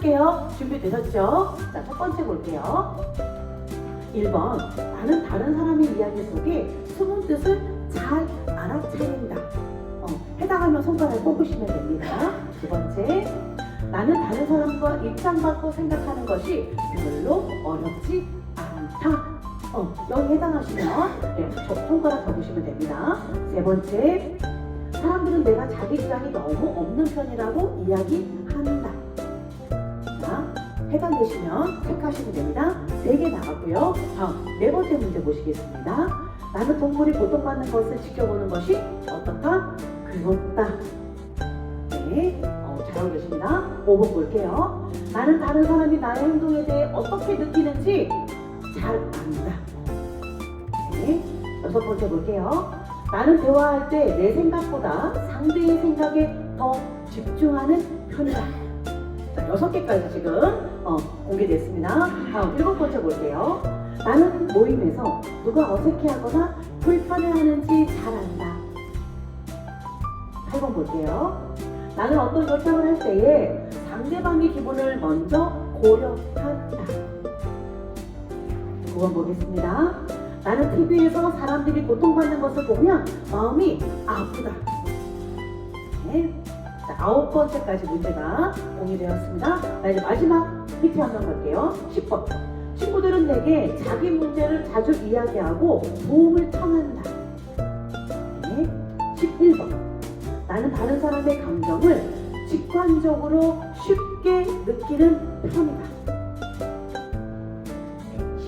해볼게요. 준비되셨죠? 자, 첫 번째 볼게요. 1번, 나는 다른 사람의 이야기 속에 숨은 뜻을 잘 알아차린다. 해당하면 손가락을 꼽으시면 됩니다. 두 번째, 나는 다른 사람과 입장 바꿔 생각하는 것이 별로 어렵지 않다. 여기 해당하시면 손가락 접으시면 됩니다. 세 번째, 사람들은 내가 자기 주장이 너무 없는 편이라고 이야기한다. 자, 해당되시면 체크하시면 됩니다. 3개 나갔고요. 다음 네 번째 문제 보시겠습니다. 나는 동물이 고통받는 것을 지켜보는 것이 어떻다? 그렇다. 네, 잘하고 계십니다. 5번 볼게요. 나는 다른 사람이 나의 행동에 대해 어떻게 느끼는지 잘 안다. 네, 6번째 볼게요. 나는 대화할 때 내 생각보다 상대의 생각에 더 집중하는 편이다. 자, 6개까지 지금 공개됐습니다. 다음 7번째 볼게요. 나는 모임에서 누가 어색해하거나 불편해하는지 잘 안다. 8번 볼게요. 나는 어떤 결정을 할 때에 상대방의 기분을 먼저 고려한다. 9번 보겠습니다. 나는 TV에서 사람들이 고통받는 것을 보면 마음이 아프다. 네. 자, 9번째까지 문제가 공유되었습니다. 자, 이제 마지막 PT 한번 갈게요. 10번. 친구들은 내게 자기 문제를 자주 이야기하고 도움을 청한다. 네. 11번. 나는 다른 사람의 감정을 직관적으로 쉽게 느끼는 편이다.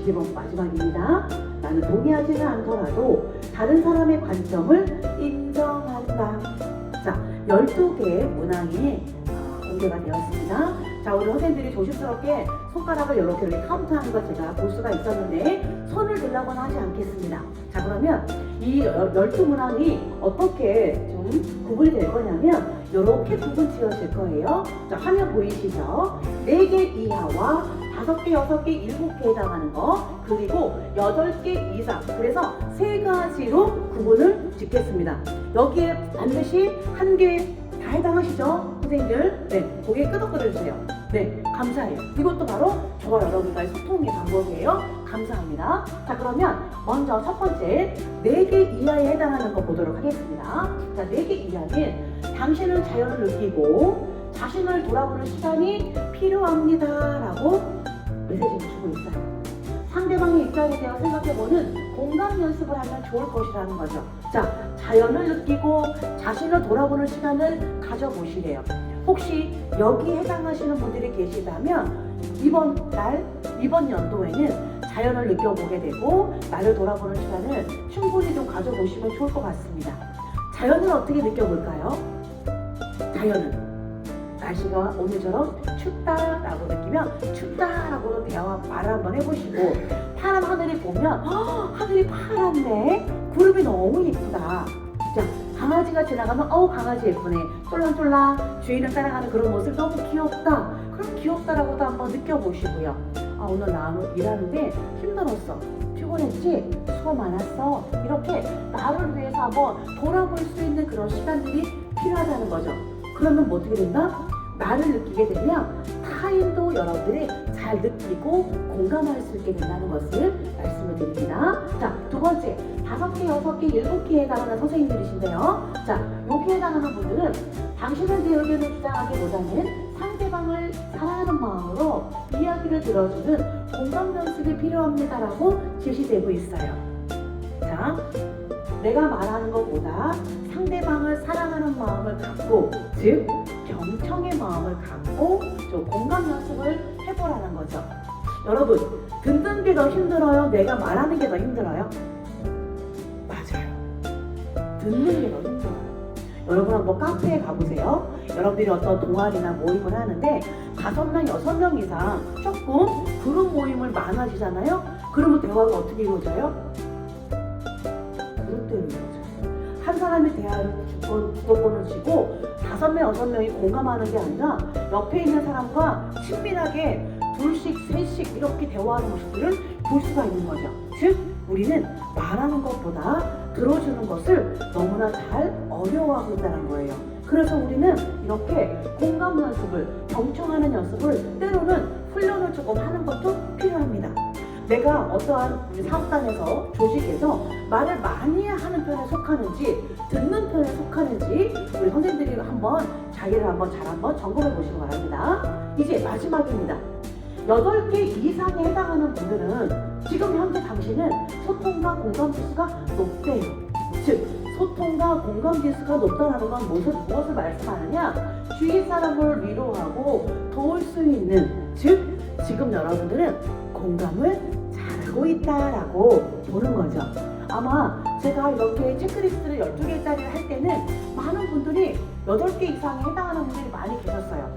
12번 마지막입니다. 나는 동의하지는 않더라도 다른 사람의 관점을 인정한다. 자, 12개의 문항이 공개가 되었습니다. 자, 우리 선생님들이 조심스럽게 손가락을 이렇게 카운트하는 걸 제가 볼 수가 있었는데 손을 들라고는 하지 않겠습니다. 자, 그러면 이 12문항이 어떻게 좀 구분이 될 거냐면 이렇게 구분 지어질 거예요. 자, 화면 보이시죠? 4개 이하와 5개, 6개, 7개 해당하는 거, 그리고 8개 이상, 그래서 3가지로 구분을 짓겠습니다. 여기에 반드시 1개 다 해당하시죠? 선생님들? 네, 고개 끄덕거려주세요. 네, 감사해요. 이것도 바로 저와 여러분과의 소통의 방법이에요. 감사합니다. 자, 그러면 먼저 첫 번째 4개 이하에 해당하는 거 보도록 하겠습니다. 자, 4개 이하는 당신은 자연을 느끼고 자신을 돌아보는 시간이 필요합니다 라고 메시지를 주고 있어요. 상대방의 입장에 대해 생각해보는 공감 연습을 하면 좋을 것이라는 거죠. 자, 자연을 느끼고 자신을 돌아보는 시간을 가져보시래요. 혹시 여기에 해당하시는 분들이 계시다면 이번 연도에는 자연을 느껴보게 되고 나를 돌아보는 시간을 충분히 좀 가져보시면 좋을 것 같습니다. 자연을 어떻게 느껴볼까요? 자연은 날씨가 오늘처럼 춥다라고 느끼면 춥다라고 대화 말을 한번 해보시고, 파란 하늘을 보면 하늘이 파랗네, 구름이 너무 예쁘다. 자, 강아지가 지나가면 강아지 예쁘네, 쫄랑쫄랑 주인을 따라가는 그런 모습 너무 귀엽다. 그럼 귀엽다라고도 한번 느껴보시고요. 오늘 나 일하는데 힘들었어, 피곤했지, 수고 많았어, 이렇게 나를 위해서 한번 돌아볼 수 있는 그런 시간들이 필요하다는 거죠. 그러면 뭐 어떻게 된다? 나를 느끼게 되면 타인도 여러분들이 잘 느끼고 공감할 수 있게 된다는 것을 말씀을 드립니다. 자, 두 번째, 5개, 6개, 7개에 해당하는 선생님들이신데요. 자, 여기에 해당하는 분들은 당신은 내 의견을 주장하기보다는 상대방을 사랑하는 마음으로 이야기를 들어주는 공감 연습이 필요합니다라고 제시되고 있어요. 자, 내가 말하는 것보다 상대방을 사랑하는 마음을 갖고, 즉 경청의 마음을 갖고 좀 공감 연습을 해보라는 거죠. 여러분, 듣는 게 더 힘들어요? 내가 말하는 게 더 힘들어요? 맞아요. 듣는 게 더 힘들어요. 여러분 한번 카페에 가보세요. 여러분들이 어떤 동아리나 모임을 하는데 5명, 6명 이상 조금 그룹 모임을 많아지잖아요. 그러면 대화가 어떻게 이루어져요? 그룹대로 이루어져요. 한 사람이 대화를 주도권을 쥐고 5명, 6명이 공감하는 게 아니라 옆에 있는 사람과 친밀하게 둘씩, 셋씩 이렇게 대화하는 모습들을 볼 수가 있는 거죠. 즉, 우리는 말하는 것보다 들어주는 것을 너무나 잘 어려워하고 있다는 거예요. 그래서 우리는 이렇게 공감 연습을, 경청하는 연습을 때로는 훈련을 조금 하는 것도 필요합니다. 내가 어떠한 우리 사업단에서, 조직에서 말을 많이 하는 편에 속하는지 듣는 편에 속하는지 우리 선생님들이 한번 자기를 잘 한번 점검해 보시기 바랍니다. 이제 마지막입니다. 8개 이상에 해당하는 분들은 지금 현재 당신은 소통과 공감 지수가 높대요. 즉 소통과 공감 지수가 높다는 건 무엇을 말씀하느냐? 주위 사람을 위로하고 도울 수 있는, 즉 지금 여러분들은 공감을 잘하고 있다라고 보는 거죠. 아마 제가 이렇게 체크리스트를 12개짜리를 할 때는 많은 분들이 8개 이상에 해당하는 분들이 많이 계셨어요.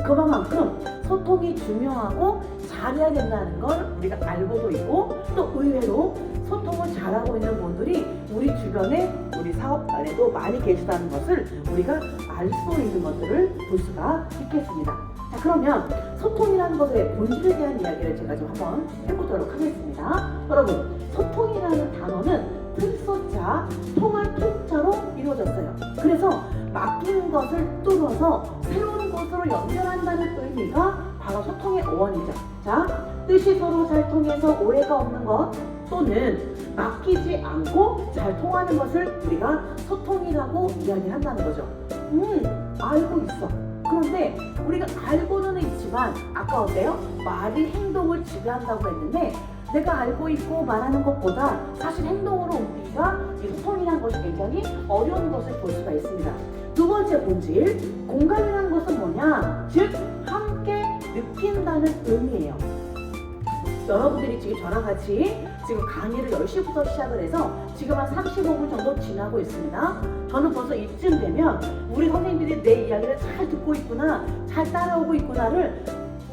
그만큼 소통이 중요하고 잘해야 된다는 걸 우리가 알고도 있고, 또 의외로 소통을 잘하고 있는 분들이 우리 주변에, 우리 사업 안에도 많이 계시다는 것을 우리가 알 수 있는 것들을 볼 수가 있겠습니다. 자, 그러면 소통이라는 것의 본질에 대한 이야기를 제가 좀 한번 해보도록 하겠습니다. 여러분, 소통이라는 단어는 틀소자, 통할 통자로 이루어졌어요. 그래서 맡기는 것을 뚫어서 새로운 곳으로 연결한다는 의미가 바로 소통의 어원이죠. 자, 뜻이 서로 잘 통해서 오해가 없는 것, 또는 맡기지 않고 잘 통하는 것을 우리가 소통이라고 이야기한다는 거죠. 알고 있어. 그런데 우리가 알고는 있지만 아까 어때요? 말이 행동을 지배한다고 했는데, 내가 알고 있고 말하는 것보다 사실 행동으로 옮기기가 이 소통이라는 것이 굉장히 어려운 것을 볼 수가 있습니다. 두 번째 본질, 공감이라는 것은 뭐냐? 즉 함께 느낀다는 의미예요. 여러분들이 지금 저랑 같이 지금 강의를 10시부터 시작을 해서 지금 한 35분 정도 지나고 있습니다. 저는 벌써 이쯤 되면 우리 선생님들이 내 이야기를 잘 듣고 있구나, 잘 따라오고 있구나를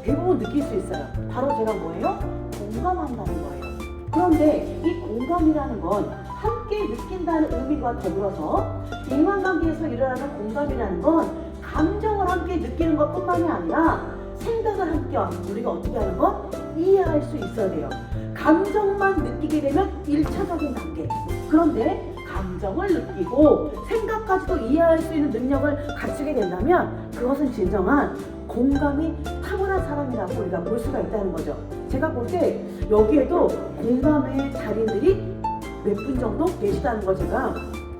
대부분 느낄 수 있어요. 바로 제가 뭐예요? 공감한다는 거예요. 그런데 이 공감이라는 건 함께 느낀다는 의미와 더불어서 인간관계에서 일어나는 공감이라는 건 감정을 함께 느끼는 것뿐만이 아니라 생각을 함께 우리가 어떻게 하는 거? 이해할 수 있어야 돼요. 감정만 느끼게 되면 1차적인 단계. 그런데 감정을 느끼고 생각까지도 이해할 수 있는 능력을 갖추게 된다면 그것은 진정한 공감이 탁월한 사람이라고 우리가 볼 수가 있다는 거죠. 제가 볼 때 여기에도 공감의 달인들이 몇 분 정도 계시다는 걸 제가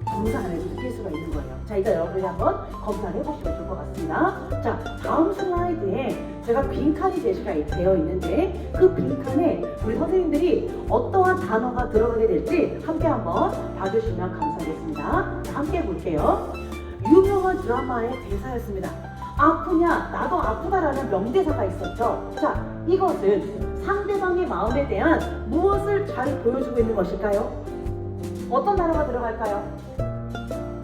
검사 안에서 느낄 수가 있는 거예요. 자, 이제 여러분이 한번 검사를 해보시면 좋을 것 같습니다. 자, 다음 슬라이드에 제가 빈칸이 제시가 되어 있는데 그 빈칸에 우리 선생님들이 어떠한 단어가 들어가게 될지 함께 한번 봐주시면 감사하겠습니다. 자, 함께 볼게요. 유명한 드라마의 대사였습니다. 아프냐? 나도 아프다라는 명대사가 있었죠. 자, 이것은 상대방의 마음에 대한 무엇을 잘 보여주고 있는 것일까요? 어떤 단어가 들어갈까요?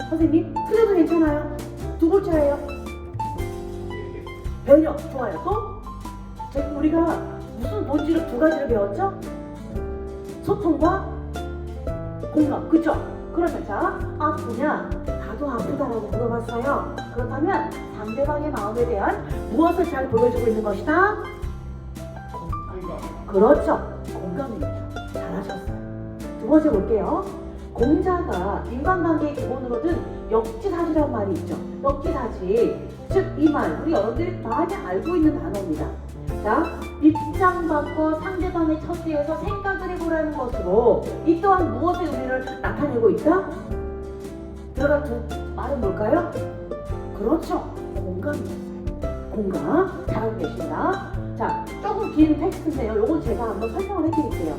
선생님, 틀려도 괜찮아요? 두 글자예요. 배려, 좋아요. 또? 우리가 무슨 본질을 두 가지를 배웠죠? 소통과 공감, 그쵸? 그러면 자, 아프냐? 나도 아프다라고 물어봤어요. 그렇다면 상대방의 마음에 대한 무엇을 잘 보여주고 있는 것이다? 공감. 그렇죠. 공감이죠. 잘하셨어요. 두 번째 볼게요. 공자가 인간관계의 기본으로 든 역지사지라는 말이 있죠. 역지사지, 즉 이 말 우리 여러분들이 많이 알고 있는 단어입니다. 자, 입장 바꿔 상대방의 처지에서 생각을 해보라는 것으로 이 또한 무엇의 의미를 나타내고 있다? 들어가 두 말은 뭘까요? 그렇죠. 공감이었어요. 공감. 잘하고 계십니다. 자, 조금 긴 텍스트인데요. 요건 제가 한번 설명을 해드릴게요.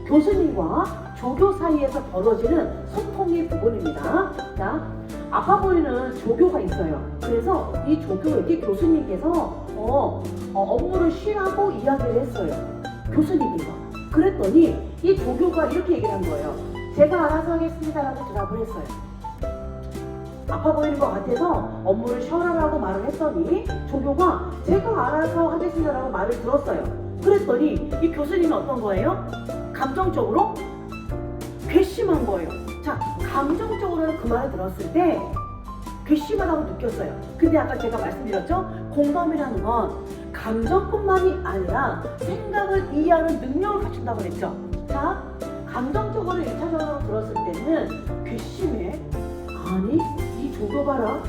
교수님과 조교 사이에서 벌어지는 소통의 부분입니다. 자, 아파 보이는 조교가 있어요. 그래서 이 조교에게 교수님께서 업무를 쉬라고 이야기를 했어요. 교수님께서. 그랬더니 이 조교가 이렇게 얘기를 한 거예요. 제가 알아서 하겠습니다라고 대답을 했어요. 아파 보이는 것 같아서 업무를 쉬어라라고 말을 했더니 조교가 제가 알아서 하겠습니다라고 말을 들었어요. 그랬더니 이 교수님은 어떤 거예요? 감정적으로 괘씸한 거예요. 자, 감정적으로는 그 말을 들었을 때 괘씸하다고 느꼈어요. 근데 아까 제가 말씀드렸죠? 공감이라는 건 감정뿐만이 아니라 생각을 이해하는 능력을 갖춘다고 했죠. 자, 감정적으로 1차적으로 들었을 때는 괘씸해. 아니, 이 조교 봐라.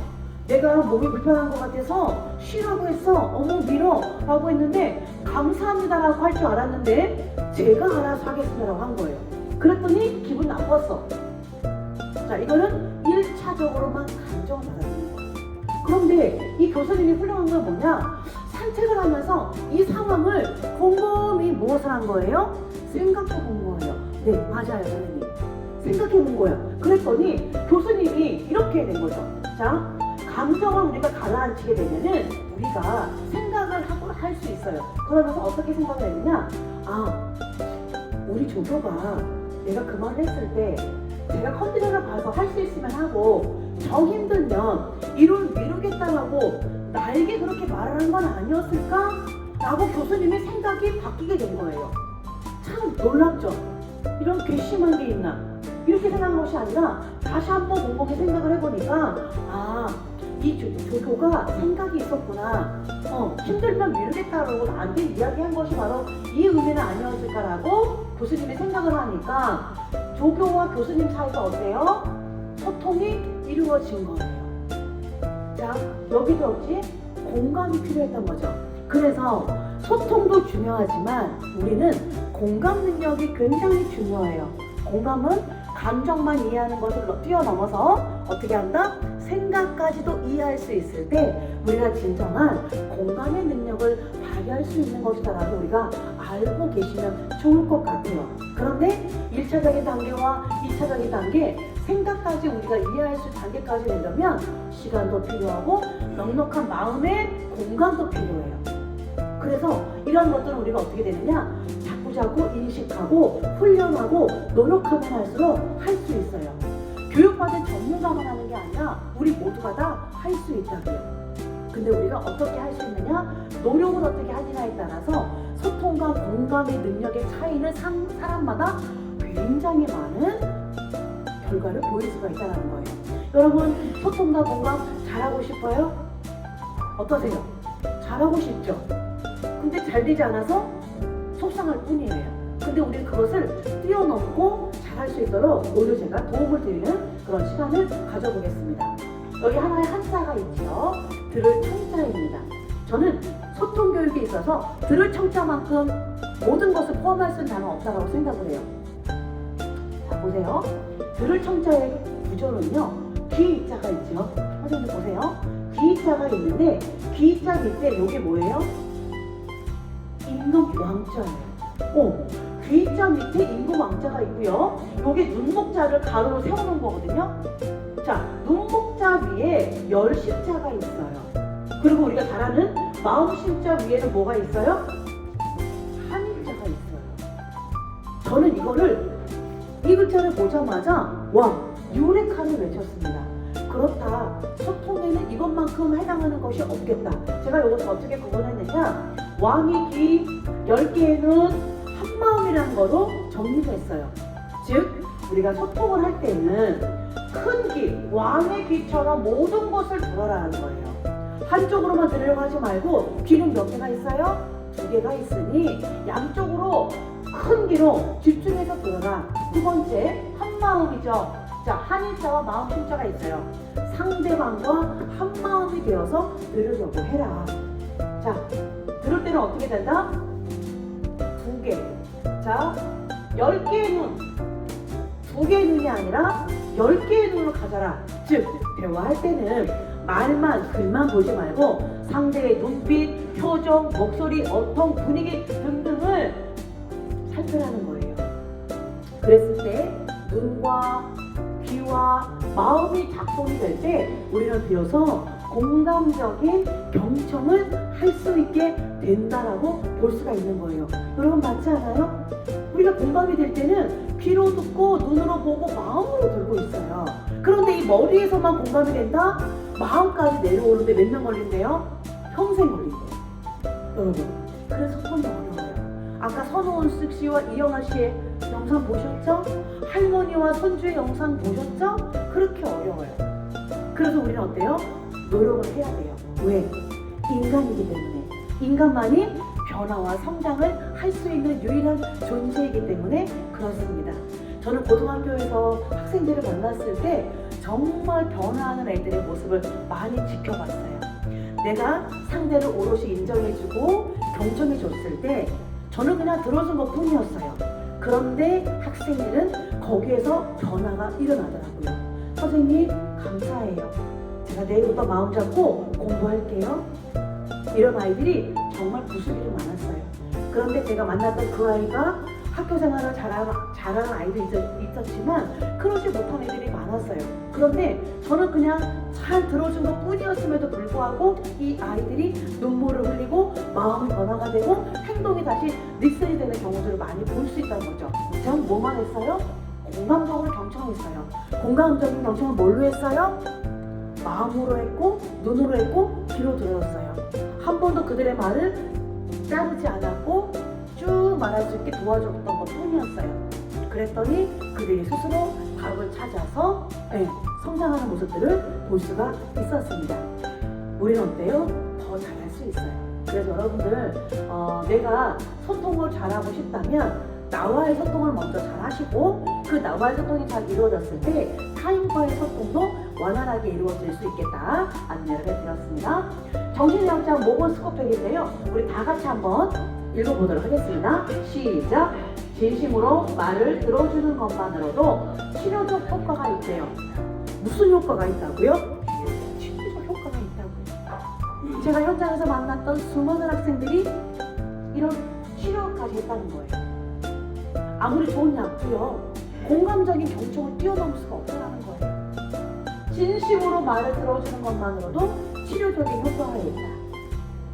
내가 몸이 불편한 것 같아서 쉬라고 했어. 어머 밀어 라고 했는데 감사합니다라고 할 줄 알았는데 제가 알아서 하겠습니다라고 한 거예요. 그랬더니 기분 나빴어. 자, 이거는 1차적으로만 감정을 받아들이는 거예요. 그런데 이 교수님이 훌륭한 건 뭐냐? 산책을 하면서 이 상황을 곰곰이 무엇을 한 거예요? 생각해 본 거예요. 네, 맞아요, 선생님. 생각해 본 거예요. 그랬더니 교수님이 이렇게 된 거죠. 자, 감정을 우리가 가라앉히게 되면은 우리가 생각을 하고 할 수 있어요. 그러면서 어떻게 생각을 했느냐? 아, 우리 조교가 내가 그 말을 했을 때 제가 컨디션을 봐서 할 수 있으면 하고 정 힘들면 미루겠다라고 나에게 그렇게 말을 한 건 아니었을까? 라고 교수님의 생각이 바뀌게 된 거예요. 참 놀랍죠? 이런 괘씸한 게 있나? 이렇게 생각한 것이 아니라 다시 한번 곰곰이 생각을 해보니까 아, 이 조교가 생각이 있었구나. 힘들면 미루겠다라고 나한테 이야기한 것이 바로 이 의미는 아니었을까라고 교수님이 생각을 하니까 조교와 교수님 사이가 어때요? 소통이 이루어진 거예요. 자, 여기도 역시 공감이 필요했던 거죠. 그래서 소통도 중요하지만 우리는 공감 능력이 굉장히 중요해요. 공감은 감정만 이해하는 것을 뛰어넘어서 어떻게 한다? 생각까지도 이해할 수 있을 때 우리가 진정한 공감의 능력을 발휘할 수 있는 것이다라고 우리가 알고 계시면 좋을 것 같아요. 그런데 1차적인 단계와 2차적인 단계, 생각까지 우리가 이해할 수 있는 단계까지 되려면 시간도 필요하고 넉넉한 마음의 공감도 필요해요. 그래서 이런 것들은 우리가 어떻게 되느냐? 자꾸 인식하고 훈련하고 노력하면 할수록 할 수 있어요. 교육받은 전문가만 하는 게 아니라 우리 모두가 다 할 수 있다고요. 근데 우리가 어떻게 할 수 있느냐? 노력을 어떻게 하느냐에 따라서 소통과 공감의 능력의 차이는 사람마다 굉장히 많은 결과를 보일 수가 있다는 거예요. 여러분, 소통과 공감 잘하고 싶어요? 어떠세요? 잘하고 싶죠? 근데 잘 되지 않아서 속상할 뿐이에요. 근데 우리는 그것을 뛰어넘고 잘할 수 있도록 오늘 제가 도움을 드리는 그런 시간을 가져보겠습니다. 여기 하나의 한자가 있죠. 들을 청자입니다. 저는 소통 교육에 있어서 들을 청자만큼 모든 것을 포함할 수 있는 단어가 없다고 생각을 해요. 자, 보세요. 들을 청자의 구조는요. 귀자가 있죠. 선생님 보세요. 귀자가 있는데 귀자 밑에 이게 뭐예요? 임금 왕자예요. 귀자 밑에 임금 왕자가 있고요. 이게 눈목자를 가로로 세워놓은 거거든요. 자, 눈목자 위에 열십자가 있어요. 그리고 우리가 잘 아는 마음십자 위에는 뭐가 있어요? 한일자가 있어요. 저는 이 글자를 보자마자 와, 유레카를 외쳤습니다. 그렇다. 소통에는 이것만큼 해당하는 것이 없겠다. 제가 이것을 어떻게 구분했느냐? 왕의 귀 10개에는 한마음이라는 거로 정리를 했어요. 즉, 우리가 소통을 할 때는 큰 귀, 왕의 귀처럼 모든 것을 들어라는 거예요. 한쪽으로만 들으려고 하지 말고 귀는 몇 개가 있어요? 2개가 있으니 양쪽으로 큰 귀로 집중해서 들어라. 두 번째, 한마음이죠. 자, 한일자와 마음심자가 있어요. 상대방과 한마음이 되어서 들으려고 해라. 자, 들을 때는 어떻게 된다? 2개. 자, 10개의 눈. 2개의 눈이 아니라 10개의 눈을 가져라. 즉, 대화할 때는 말만, 글만 보지 말고 상대의 눈빛, 표정, 목소리, 어통, 분위기 등등을 살펴라는 거예요. 그랬을 때 눈과 귀와 마음이 작동이 될 때 우리는 비로소 공감적인 경청을 할 수 있게 된다라고 볼 수가 있는 거예요. 여러분 맞지 않아요? 우리가 공감이 될 때는 귀로 듣고 눈으로 보고 마음으로 들고 있어요. 그런데 이 머리에서만 공감이 된다? 마음까지 내려오는데 몇 년 걸린대요? 평생 걸린대요. 여러분, 그래서 소통이 어려워요. 아까 선호은숙 씨와 이영아 씨의 영상 보셨죠? 할머니와 손주의 영상 보셨죠? 그렇게 어려워요. 그래서 우리는 어때요? 노력을 해야 돼요. 왜? 인간이기 때문에. 인간만이 변화와 성장을 할 수 있는 유일한 존재이기 때문에 그렇습니다. 저는 고등학교에서 학생들을 만났을 때 정말 변화하는 애들의 모습을 많이 지켜봤어요. 내가 상대를 오롯이 인정해주고 경청해줬을 때 저는 그냥 들어준 것 뿐이었어요. 그런데 학생들은 거기에서 변화가 일어나더라고요. 선생님 감사해요. 제가 내일부터 마음 잡고 공부할게요. 이런 아이들이 정말 부수기도 많았어요. 그런데 제가 만났던 그 아이가 학교 생활을 잘하는 아이도 있었지만 그러지 못한 애들이 많았어요. 그런데 저는 그냥 잘 들어준 것 뿐이었음에도 불구하고 이 아이들이 눈물을 흘리고 마음이 변화가 되고 행동이 다시 리셋이 되는 경우들을 많이 볼 수 있다는 거죠. 제가 뭐만 했어요? 공감적으로 경청했어요. 공감적인 경청은 뭘로 했어요? 마음으로 했고 눈으로 했고 귀로 들었어요. 한 번도 그들의 말을 자르지 않았고 쭉 말할 수 있게 도와줬던 것 뿐이었어요. 그랬더니 그들이 스스로 답을 찾아서 성장하는 모습들을 볼 수가 있었습니다. 우리는 어때요? 더 잘할 수 있어요. 그래서 여러분들 내가 소통을 잘하고 싶다면 나와의 소통을 먼저 잘 하시고 그 나와의 소통이 잘 이루어졌을 때 타인과의 소통도 원활하게 이루어질 수 있겠다 안내를 해드렸습니다. 정신의학자 모건 스코펠인데요. 우리 다 같이 한번 읽어보도록 하겠습니다. 시작! 진심으로 말을 들어주는 것만으로도 치료적 효과가 있대요. 무슨 효과가 있다고요? 치료적 효과가 있다고요. 제가 현장에서 만났던 수많은 학생들이 이런 치료까지 했다는 거예요. 아무리 좋은 약도요, 공감적인 경청을 뛰어넘을 수가 없다는 거예요. 진심으로 말을 들어주는 것만으로도 치료적인 효과가 있다.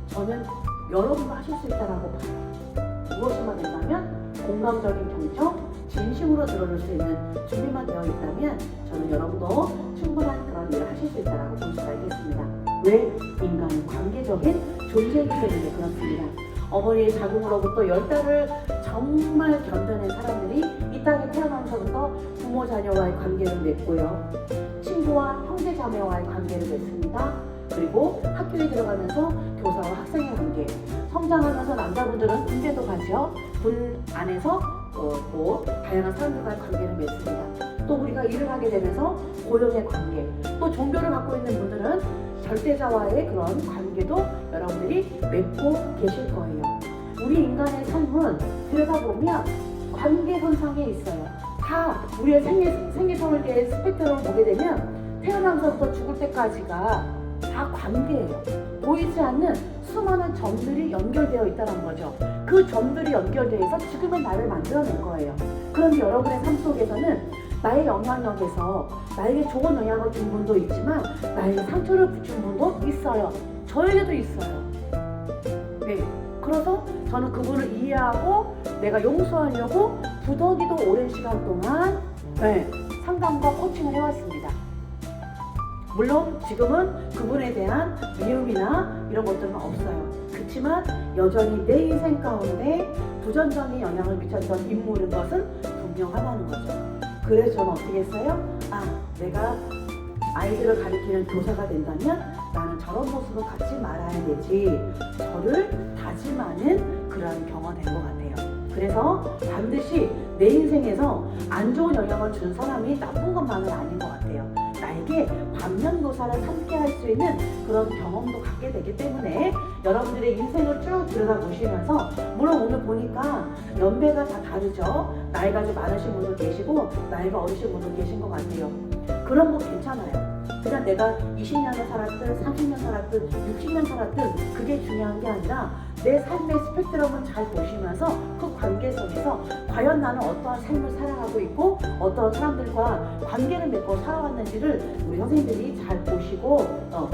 저는 여러분도 하실 수 있다라고 봐요. 무엇이만 된다면 공감적인 경청, 진심으로 들어줄 수 있는 준비만 되어 있다면 저는 여러분도 충분한 그런 일을 하실 수 있다라고 볼 수가 있겠습니다. 왜? 인간은 관계적인 존재이기 때문에 그렇습니다. 어머니의 자궁으로부터 10달을 정말 견뎌낸 사람들이 이 땅에 태어나면서부터 부모 자녀와의 관계를 맺고요. 친구와 형제 자매와의 관계를 맺습니다. 그리고 학교에 들어가면서 교사와 학생의 관계, 성장하면서 남자분들은 군대도 가죠. 군 안에서 또 다양한 사람들과의 관계를 맺습니다. 또 우리가 일을 하게 되면서 고용의 관계, 또 종교를 갖고 있는 분들은 절대자와의 그런 관계도 여러분들이 맺고 계실 거예요. 우리 인간의 삶은 들여다보면 관계선상에 있어요. 다 우리의 생리설계의 스펙트럼을 보게 되면 태어나면서부터 죽을 때까지가 다 관계예요. 보이지 않는 수많은 점들이 연결되어 있다는 거죠. 그 점들이 연결되어서 지금의 나를 만들어낸 거예요. 그런데 여러분의 삶 속에서는 나의 영향력에서 나에게 좋은 영향을 준 분도 있지만 나에게 상처를 준 분도 있어요. 저에게도 있어요. 네. 그래서 저는 그분을 이해하고 내가 용서하려고 부더기도 오랜 시간 동안 상담과 코칭을 해왔습니다. 물론 지금은 그분에 대한 미움이나 이런 것들은 없어요. 그렇지만 여전히 내 인생 가운데 부정적인 영향을 미쳤던 인물인 것은 분명하다는 거죠. 그래서 저는 어떻게 했어요? 내가 아이들을 가르치는 교사가 된다면 나는 저런 모습을 갖지 말아야 되지. 저를 다짐하는 그런 경험이 된 것 같아요. 그래서 반드시 내 인생에서 안 좋은 영향을 준 사람이 나쁜 것만은 아닌 것 같아요. 나에게 반면교사를 함께 할 수 있는 그런 경험도 갖게 되기 때문에 여러분들의 인생을 쭉 들여다보시면서, 물론 오늘 보니까 연배가 다 다르죠. 나이가 좀 많으신 분도 계시고 나이가 어리신 분도 계신 것 같아요. 그런 거 괜찮아요. 그냥 내가 20년을 살았든 30년 살았든 60년 살았든 그게 중요한 게 아니라 내 삶의 스펙트럼을 잘 보시면서 그 관계 속에서 과연 나는 어떠한 삶을 살아가고 있고 어떤 사람들과 관계를 맺고 살아왔는지를 우리 선생님들이 잘 보시고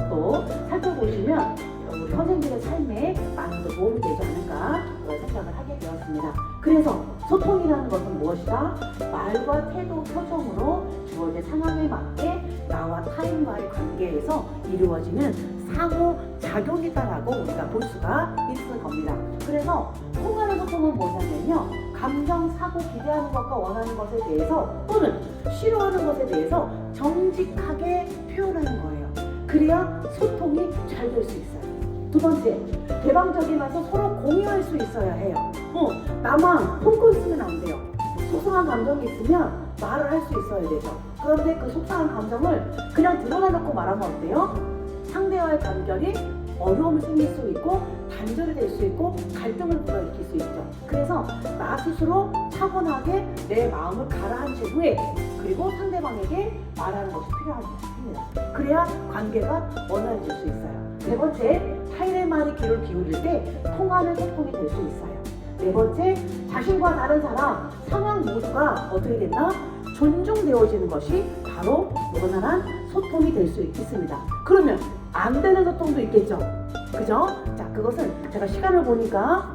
또 살펴보시면 우리 선생님들의 삶에 많은 도움이 되지 않을까 그런 생각을 하게 되었습니다. 그래서 소통이라는 것은 무엇이다? 말과 태도, 표정으로 주어진 상황에 맞게 나와 타인과의 관계에서 이루어지는 상호작용이다라고 우리가 볼 수가 있을 겁니다. 그래서 통간의 소통은 뭐냐면요, 감정, 사고, 기대하는 것과 원하는 것에 대해서 또는 싫어하는 것에 대해서 정직하게 표현하는 거예요. 그래야 소통이 잘 될 수 있어요. 두 번째, 개방적이면서 서로 공유할 수 있어야 해요. 나만 품고 있으면 안 돼요. 소소한 감정이 있으면 말을 할 수 있어야 되죠. 그런데 그 속상한 감정을 그냥 드러내놓고 말하면 어때요? 상대와의 단결이 어려움이 생길 수 있고 단절이 될 수 있고 갈등을 불러일으킬 수 있죠. 그래서 나 스스로 차분하게 내 마음을 가라앉힌 후에 그리고 상대방에게 말하는 것이 필요합니다. 그래야 관계가 원활해질 수 있어요. 네 번째, 타인의 말에 귀를 기울일 때 통하는 소통이 될 수 있어요. 네 번째, 자신과 다른 사람, 상황 모두가 어떻게 됐나? 존중되어지는 것이 바로 원활한 소통이 될 수 있습니다. 그러면 안 되는 소통도 있겠죠? 그죠? 자, 그것은 제가 시간을 보니까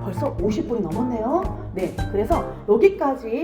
벌써 50분이 넘었네요. 네, 그래서 여기까지